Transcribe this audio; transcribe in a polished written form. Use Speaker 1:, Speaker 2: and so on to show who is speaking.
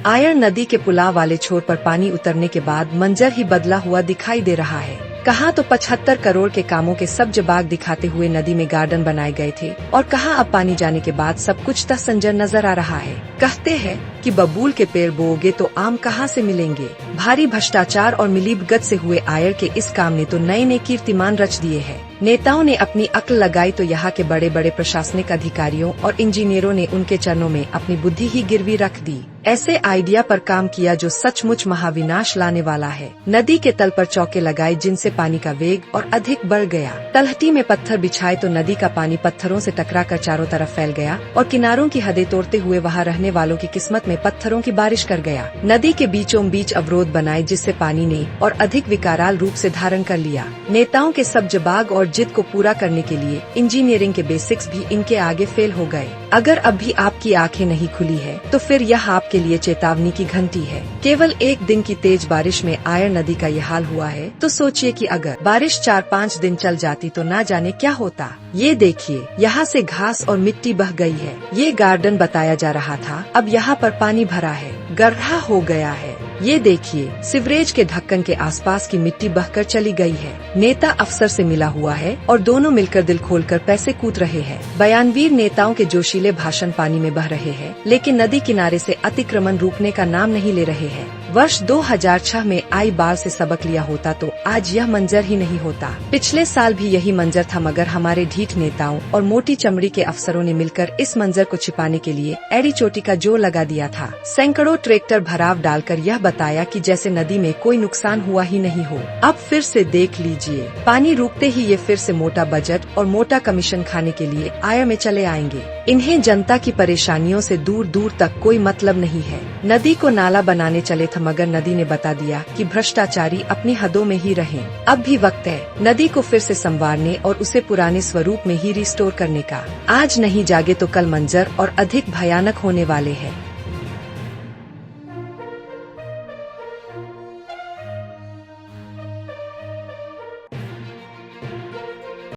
Speaker 1: आयर नदी के पुलाव वाले छोर पर पानी उतरने के बाद मंजर ही बदला हुआ दिखाई दे रहा है। कहाँ तो 75 करोड़ के कामों के सब्ज बाग दिखाते हुए नदी में गार्डन बनाए गए थे और कहाँ अब पानी जाने के बाद सब कुछ तसंजर नजर आ रहा है। कहते हैं कि बबूल के पेड़ बोओगे तो आम कहाँ से मिलेंगे। भारी भ्रष्टाचार और मिलीभगत से हुए आयर के इस काम ने तो नए नए कीर्तिमान रच दिए हैं। नेताओं ने अपनी अक्ल लगाई तो यहाँ के बड़े बड़े प्रशासनिक अधिकारियों और इंजीनियरों ने उनके चरणों में अपनी बुद्धि ही गिरवी रख दी। ऐसे आइडिया पर काम किया जो सचमुच महाविनाश लाने वाला है। नदी के तल पर चौके लगाए जिनसे पानी का वेग और अधिक बढ़ गया। तलहटी में पत्थर बिछाए तो नदी का पानी पत्थरों से टकराकर चारों तरफ फैल गया और किनारों की हदें तोड़ते हुए वहाँ रहने वालों की किस्मत में पत्थरों की बारिश कर गया। नदी के बीचों बीच अवरोध बनाए जिससे पानी ने और अधिक विकराल रूप से धारण कर लिया। नेताओं के सब्ज बाग और जिद को पूरा करने के लिए इंजीनियरिंग के बेसिक्स भी इनके आगे फेल हो गए। अगर अब भी आपकी आंखें नहीं खुली है तो फिर यह आपके लिए चेतावनी की घंटी है। केवल एक दिन की तेज बारिश में आयर नदी का ये हाल हुआ है तो सोचिए कि अगर बारिश 4-5 दिन चल जाती तो ना जाने क्या होता। ये देखिए, यहाँ से घास और मिट्टी बह गई है। ये गार्डन बताया जा रहा था, अब यहाँ पर पानी भरा है, गड्ढा हो गया है। ये देखिए, सिवरेज के ढक्कन के आसपास की मिट्टी बहकर चली गई है। नेता अफसर से मिला हुआ है और दोनों मिलकर दिल खोलकर पैसे कूद रहे हैं। बयानवीर नेताओं के जोशीले भाषण पानी में बह रहे हैं, लेकिन नदी किनारे से अतिक्रमण रुकने का नाम नहीं ले रहे हैं। वर्ष 2006 में आई बाढ़ से सबक लिया होता तो आज यह मंजर ही नहीं होता। पिछले साल भी यही मंजर था, मगर हमारे ढीठ नेताओं और मोटी चमड़ी के अफसरों ने मिलकर इस मंजर को छिपाने के लिए एड़ी चोटी का जोर लगा दिया था। सैकड़ों ट्रैक्टर भराव डालकर यह बताया कि जैसे नदी में कोई नुकसान हुआ ही नहीं हो। अब फिर से देख लीजिए, पानी रुकते ही ये फिर से मोटा बजट और मोटा कमीशन खाने के लिए आयर में चले आएंगे। इन्हें जनता की परेशानियों से दूर दूर तक कोई मतलब नहीं है। नदी को नाला बनाने चले थे, मगर नदी ने बता दिया कि भ्रष्टाचारी अपनी हदों में ही रहें। अब भी वक्त है नदी को फिर से संवारने और उसे पुराने स्वरूप में ही रिस्टोर करने का। आज नहीं जागे तो कल मंजर और अधिक भयानक होने वाले हैं।